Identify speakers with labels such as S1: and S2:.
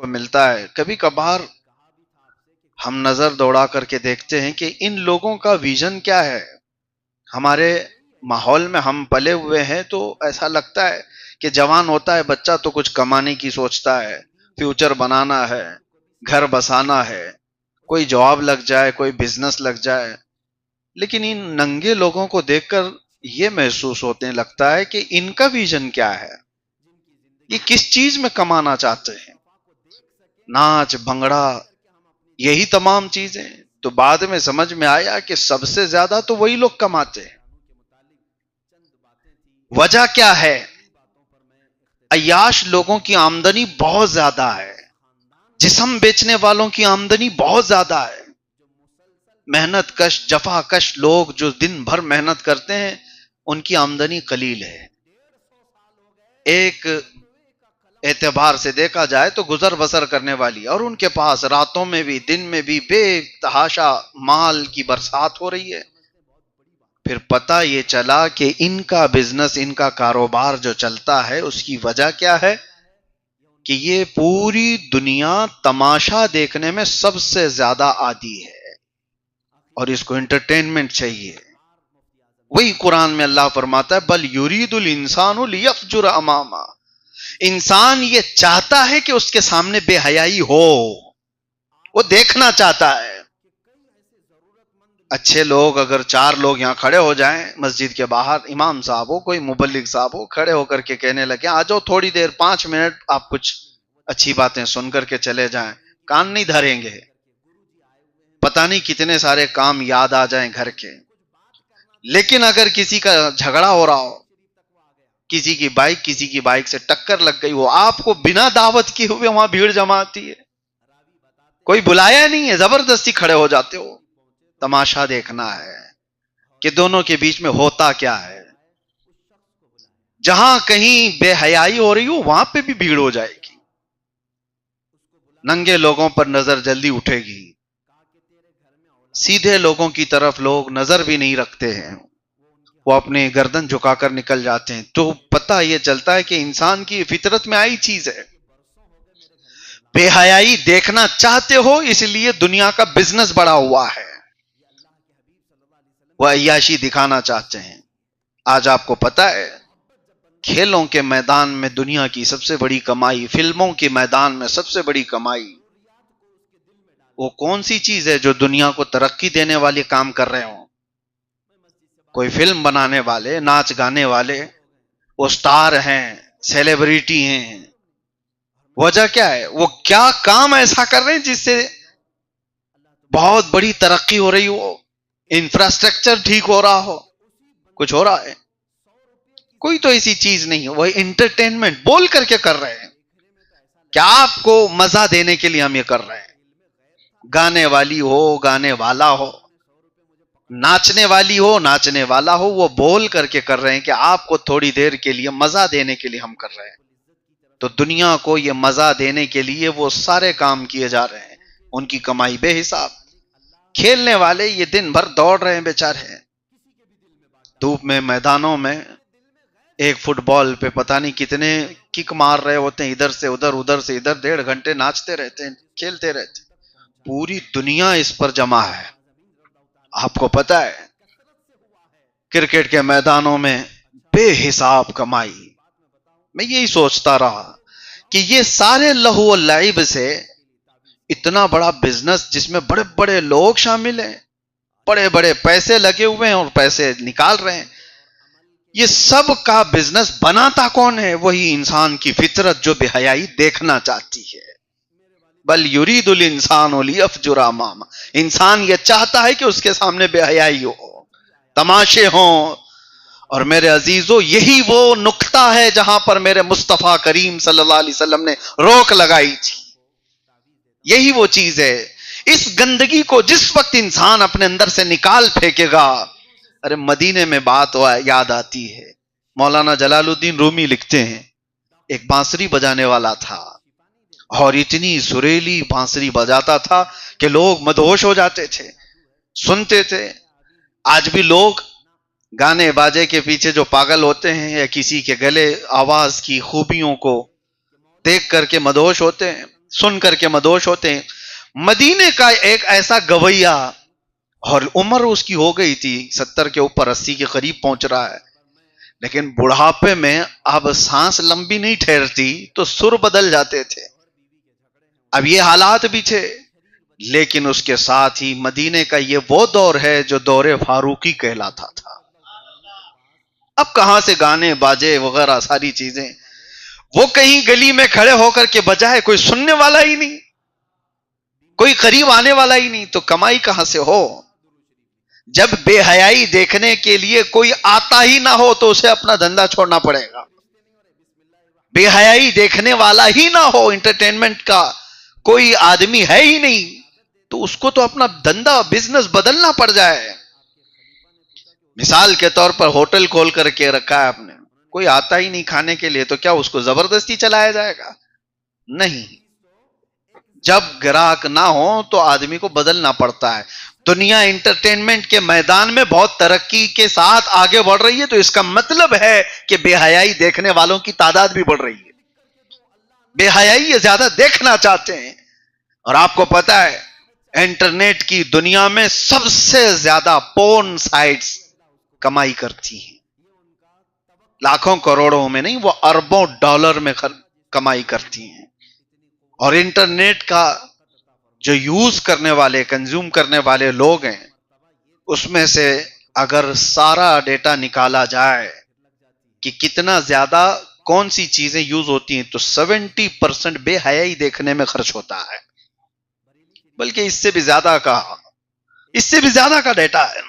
S1: ملتا ہے، کبھی کبھار ہم نظر دوڑا کر کے دیکھتے ہیں کہ ان لوگوں کا ویژن کیا ہے. ہمارے ماحول میں ہم پلے ہوئے ہیں تو ایسا لگتا ہے کہ جوان ہوتا ہے بچہ تو کچھ کمانے کی سوچتا ہے، فیوچر بنانا ہے، گھر بسانا ہے، کوئی جاب لگ جائے، کوئی بزنس لگ جائے. لیکن ان ننگے لوگوں کو دیکھ کر یہ محسوس ہونے لگتا ہے کہ ان کا ویژن کیا ہے، یہ کس چیز میں کمانا چاہتے ہیں. ناچ بھنگڑا یہی تمام چیزیں. تو بعد میں سمجھ میں آیا کہ سب سے زیادہ تو وہی لوگ کماتے ہیں. وجہ کیا ہے؟ عیاش لوگوں کی آمدنی بہت زیادہ ہے، جسم بیچنے والوں کی آمدنی بہت زیادہ ہے. محنت کش جفا کش لوگ جو دن بھر محنت کرتے ہیں ان کی آمدنی قلیل ہے. ایک اعتبار سے دیکھا جائے تو گزر بسر کرنے والی، اور ان کے پاس راتوں میں بھی دن میں بھی بے تحاشا مال کی برسات ہو رہی ہے. پھر پتہ یہ چلا کہ ان کا بزنس، ان کا کاروبار جو چلتا ہے اس کی وجہ کیا ہے کہ یہ پوری دنیا تماشا دیکھنے میں سب سے زیادہ عادی ہے اور اس کو انٹرٹینمنٹ چاہیے. وہی قرآن میں اللہ فرماتا ہے بل یرید الانسان لیفجر امامہ، انسان یہ چاہتا ہے کہ اس کے سامنے بے حیائی ہو، وہ دیکھنا چاہتا ہے. اچھے لوگ اگر 4 لوگ یہاں کھڑے ہو جائیں مسجد کے باہر، امام صاحب ہو، کوئی مبلغ صاحب ہو، کھڑے ہو کر کے کہنے لگے آ جاؤ تھوڑی دیر 5 منٹ آپ کچھ اچھی باتیں سن کر کے چلے جائیں، کان نہیں دھریں گے. پتہ نہیں کتنے سارے کام یاد آ جائیں گھر کے. لیکن اگر کسی کا جھگڑا ہو رہا ہو، کسی کی بائک سے ٹکر لگ گئی، وہ آپ کو بنا دعوت کیے ہوئے وہاں بھیڑ جمع آتی ہے، کوئی بلایا نہیں ہے، زبردستی کھڑے ہو جاتے ہو. تماشا دیکھنا ہے کہ دونوں کے بیچ میں ہوتا کیا ہے. جہاں کہیں بے حیائی ہو رہی ہو وہاں پہ بھی بھیڑ ہو جائے گی، ننگے لوگوں پر نظر جلدی اٹھے گی، سیدھے لوگوں کی طرف لوگ نظر بھی نہیں رکھتے ہیں، وہ اپنے گردن جھکا کر نکل جاتے ہیں. تو پتہ یہ چلتا ہے کہ انسان کی فطرت میں آئی چیز ہے. بے حیائی دیکھنا چاہتے ہو اس لیے دنیا کا بزنس بڑا ہوا ہے، وہ عیاشی دکھانا چاہتے ہیں. آج آپ کو پتہ ہے کھیلوں کے میدان میں دنیا کی سب سے بڑی کمائی، فلموں کے میدان میں سب سے بڑی کمائی وہ کون سی چیز ہے جو دنیا کو ترقی دینے والے کام کر رہے ہوں؟ کوئی فلم بنانے والے، ناچ گانے والے، وہ سٹار ہیں، سیلیبریٹی ہیں. وجہ کیا ہے؟ وہ کیا کام ایسا کر رہے ہیں جس سے بہت بڑی ترقی ہو رہی ہو، انفراسٹرکچر ٹھیک ہو رہا ہو. کچھ ہو رہا ہے؟ کوئی تو ایسی چیز نہیں ہے. وہ انٹرٹینمنٹ بول کر کے کر رہے ہیں. کیا آپ کو مزہ دینے کے لیے ہم یہ کر رہے ہیں؟ گانے والی ہو، گانے والا ہو، ناچنے والی ہو، ناچنے والا ہو، وہ بول کر کے کر رہے ہیں کہ آپ کو تھوڑی دیر کے لیے مزہ دینے کے لیے ہم کر رہے ہیں. تو دنیا کو یہ مزہ دینے کے لیے وہ سارے کام کیے جا رہے ہیں، ان کی کمائی بے حساب. کھیلنے والے یہ دن بھر دوڑ رہے ہیں بیچارے، دھوپ میں، میدانوں میں، ایک فٹ بال پہ پتہ نہیں کتنے کک مار رہے ہوتے ہیں، ادھر سے ادھر، ادھر سے ادھر، 1.5 گھنٹے ناچتے رہتے ہیں، کھیلتے رہتے ہیں. پوری دنیا اس پر جمع ہے. آپ کو پتہ ہے کرکٹ کے میدانوں میں بے حساب کمائی. میں یہی سوچتا رہا کہ یہ سارے لہو و لعب سے اتنا بڑا بزنس جس میں بڑے بڑے لوگ شامل ہیں، بڑے بڑے پیسے لگے ہوئے ہیں اور پیسے نکال رہے ہیں، یہ سب کا بزنس بناتا کون ہے؟ وہی انسان کی فطرت جو بے حیائی دیکھنا چاہتی ہے. بل یرید الانسان لیفجر امامہ، انسان یہ چاہتا ہے کہ اس کے سامنے بے حیائی ہو، تماشے ہوں. اور میرے عزیزو یہی وہ نقطہ ہے جہاں پر میرے مصطفیٰ کریم صلی اللہ علیہ وسلم نے روک لگائی تھی. یہی وہ چیز ہے. اس گندگی کو جس وقت انسان اپنے اندر سے نکال پھینکے گا، ارے مدینے میں بات یاد آتی ہے. مولانا جلال الدین رومی لکھتے ہیں ایک بانسری بجانے والا تھا اور اتنی سریلی بانسری بجاتا تھا کہ لوگ مدہوش ہو جاتے تھے، سنتے تھے. آج بھی لوگ گانے باجے کے پیچھے جو پاگل ہوتے ہیں یا کسی کے گلے آواز کی خوبیوں کو دیکھ کر کے مدہوش ہوتے ہیں. سن کر کے مدوش ہوتے ہیں. مدینے کا ایک ایسا گویا، اور عمر اس کی ہو گئی تھی 70 کے اوپر، 80 کے قریب پہنچ رہا ہے، لیکن بڑھاپے میں اب سانس لمبی نہیں ٹھہرتی تو سر بدل جاتے تھے. اب یہ حالات بھی تھے، لیکن اس کے ساتھ ہی مدینے کا یہ وہ دور ہے جو دور فاروقی کہلاتا تھا. اب کہاں سے گانے باجے وغیرہ ساری چیزیں، وہ کہیں گلی میں کھڑے ہو کر کے بجائے، کوئی سننے والا ہی نہیں، کوئی قریب آنے والا ہی نہیں، تو کمائی کہاں سے ہو؟ جب بے حیائی دیکھنے کے لیے کوئی آتا ہی نہ ہو تو اسے اپنا دھندا چھوڑنا پڑے گا. بے حیائی دیکھنے والا ہی نہ ہو، انٹرٹینمنٹ کا کوئی آدمی ہے ہی نہیں، تو اس کو تو اپنا دھندا بزنس بدلنا پڑ جائے. مثال کے طور پر ہوٹل کھول کر کے رکھا ہے آپ نے، کوئی آتا ہی نہیں کھانے کے لیے، تو کیا اس کو زبردستی چلایا جائے گا؟ نہیں. جب گراہک نہ ہو تو آدمی کو بدلنا پڑتا ہے. دنیا انٹرٹینمنٹ کے میدان میں بہت ترقی کے ساتھ آگے بڑھ رہی ہے، تو اس کا مطلب ہے کہ بے حیائی دیکھنے والوں کی تعداد بھی بڑھ رہی ہے. بے حیائی یہ زیادہ دیکھنا چاہتے ہیں. اور آپ کو پتا ہے انٹرنیٹ کی دنیا میں سب سے زیادہ پورن سائٹس کمائی کرتی ہیں. لاکھوں کروڑوں میں نہیں، وہ اربوں ڈالر میں کمائی کرتی ہیں. اور انٹرنیٹ کا جو یوز کرنے والے، کنزیوم کرنے والے لوگ ہیں، اس میں سے اگر سارا ڈیٹا نکالا جائے کہ کتنا زیادہ کون سی چیزیں یوز ہوتی ہیں، تو 70% بے حیائی دیکھنے میں خرچ ہوتا ہے. بلکہ اس سے بھی زیادہ کا ڈیٹا ہے.